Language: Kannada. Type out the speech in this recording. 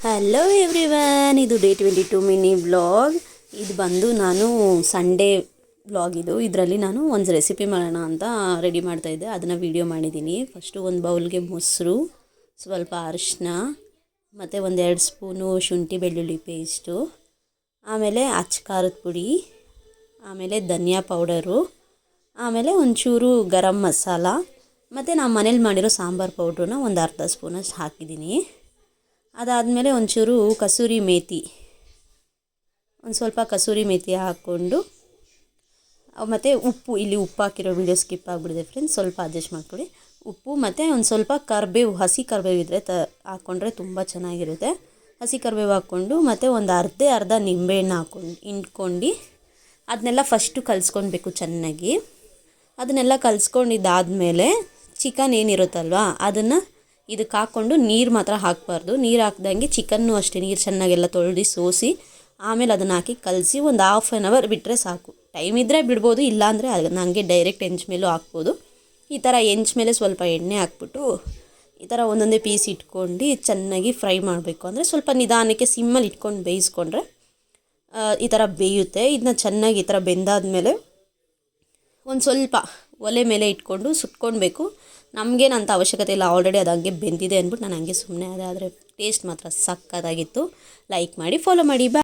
ಹಲೋ ಎವ್ರಿವನ್, ಇದು ಡೇ 22 ಮಿನಿ ವ್ಲಾಗ್. ಇದು ಬಂದು ನಾನು ಸಂಡೇ ವ್ಲಾಗ್. ಇದರಲ್ಲಿ ನಾನು ಒಂದು ರೆಸಿಪಿ ಮಾಡೋಣ ಅಂತ ರೆಡಿ ಮಾಡ್ತಾಯಿದ್ದೆ. ಅದನ್ನು ವೀಡಿಯೋ ಮಾಡಿದ್ದೀನಿ. ಫಸ್ಟು ಒಂದು ಬೌಲ್ಗೆ ಮೊಸರು, ಸ್ವಲ್ಪ ಅರಿಶಿನ, ಮತ್ತು ಒಂದು 2 ಸ್ಪೂನು ಶುಂಠಿ ಬೆಳ್ಳುಳ್ಳಿ ಪೇಸ್ಟು, ಆಮೇಲೆ ಅಚ್ಚ ಖಾರದ ಪುಡಿ, ಆಮೇಲೆ ಧನಿಯಾ ಪೌಡರು, ಆಮೇಲೆ ಒಂಚೂರು ಗರಂ ಮಸಾಲ, ಮತ್ತು ನಾನು ಮನೇಲಿ ಮಾಡಿರೋ ಸಾಂಬಾರು ಪೌಡ್ರನ್ನ ಒಂದು ಅರ್ಧ ಸ್ಪೂನಷ್ಟು ಹಾಕಿದ್ದೀನಿ. ಅದಾದಮೇಲೆ ಒಂಚೂರು ಕಸೂರಿ ಮೇಥಿ, ಒಂದು ಸ್ವಲ್ಪ ಕಸೂರಿ ಮೇಥಿ ಹಾಕ್ಕೊಂಡು, ಮತ್ತು ಉಪ್ಪು, ಇಲ್ಲಿ ಉಪ್ಪು ಹಾಕಿರೋ ವೀಡಿಯೋ ಸ್ಕಿಪ್ ಆಗಿಬಿಡಿದೆ ಫ್ರೆಂಡ್ಸ್, ಸ್ವಲ್ಪ ಅಡ್ಜಸ್ಟ್ ಮಾಡ್ಕೊಳ್ಳಿ. ಉಪ್ಪು ಮತ್ತು ಒಂದು ಸ್ವಲ್ಪ ಕರಿಬೇವು, ಹಸಿ ಕರಿಬೇವು ಇದ್ದರೆ ಹಾಕ್ಕೊಂಡ್ರೆ ತುಂಬ ಚೆನ್ನಾಗಿರುತ್ತೆ. ಹಸಿ ಕರಿಬೇವು ಹಾಕ್ಕೊಂಡು, ಮತ್ತು ಒಂದು ಅರ್ಧ ನಿಂಬೆಹಣ್ಣು ಹಾಕ್ಕೊಂಡು ಹಿಂಡ್ಕೊಂಡು ಅದನ್ನೆಲ್ಲ ಫಸ್ಟು ಕಲಿಸ್ಕೊಳ್ಬೇಕು ಚೆನ್ನಾಗಿ. ಅದನ್ನೆಲ್ಲ ಕಲಿಸ್ಕೊಂಡಿದ್ದಾದಮೇಲೆ ಚಿಕನ್ ಏನಿರುತ್ತಲ್ವ ಅದನ್ನು ಇದಕ್ಕೆ ಹಾಕ್ಕೊಂಡು, ನೀರು ಮಾತ್ರ ಹಾಕಬಾರ್ದು. ನೀರು ಹಾಕ್ದಂಗೆ ಚಿಕನ್ನು ಅಷ್ಟೇ ನೀರು ಚೆನ್ನಾಗೆಲ್ಲ ತೊಳೆದು ಸೋಸಿ ಆಮೇಲೆ ಅದನ್ನು ಹಾಕಿ ಕಲಸಿ ಒಂದು ½ ಆನ್ ಅವರ್ ಬಿಟ್ಟರೆ ಸಾಕು. ಟೈಮ್ ಇದ್ದರೆ ಬಿಡ್ಬೋದು, ಇಲ್ಲಾಂದರೆ ಅದನ್ನು ಹಂಗೆ ಡೈರೆಕ್ಟ್ ಹೆಂಚು ಮೇಲೂ ಹಾಕ್ಬೋದು. ಈ ಥರ ಹೆಂಚು ಮೇಲೆ ಸ್ವಲ್ಪ ಎಣ್ಣೆ ಹಾಕ್ಬಿಟ್ಟು ಈ ಥರ ಒಂದೊಂದೇ ಪೀಸ್ ಇಟ್ಕೊಂಡು ಚೆನ್ನಾಗಿ ಫ್ರೈ ಮಾಡಬೇಕು. ಅಂದರೆ ಸ್ವಲ್ಪ ನಿಧಾನಕ್ಕೆ ಸಿಮ್ಮಲ್ಲಿ ಇಟ್ಕೊಂಡು ಬೇಯಿಸ್ಕೊಂಡ್ರೆ ಈ ಥರ ಬೇಯುತ್ತೆ. ಇದನ್ನ ಚೆನ್ನಾಗಿ ಈ ಥರ ಬೆಂದಾದಮೇಲೆ ಒಂದು ಸ್ವಲ್ಪ ಒಲೆ ಮೇಲೆ ಇಟ್ಕೊಂಡು ಸುಟ್ಕೊಳ್ಬೇಕು. ನಮಗೇನಂತ ಅವಶ್ಯಕತೆ ಇಲ್ಲ, ಆಲ್ರೆಡಿ ಅದು ಹಂಗೆ ಬೆಂದಿದೆ ಅಂದ್ಬಿಟ್ಟು ನಾನು ಹಂಗೆ ಸುಮ್ಮನೆ ಅದೇ. ಆದರೆ ಟೇಸ್ಟ್ ಮಾತ್ರ ಸಕ್ಕತ್ತಾಗಿತ್ತು. ಲೈಕ್ ಮಾಡಿ, ಫಾಲೋ ಮಾಡಿ. ಬಾಯ್.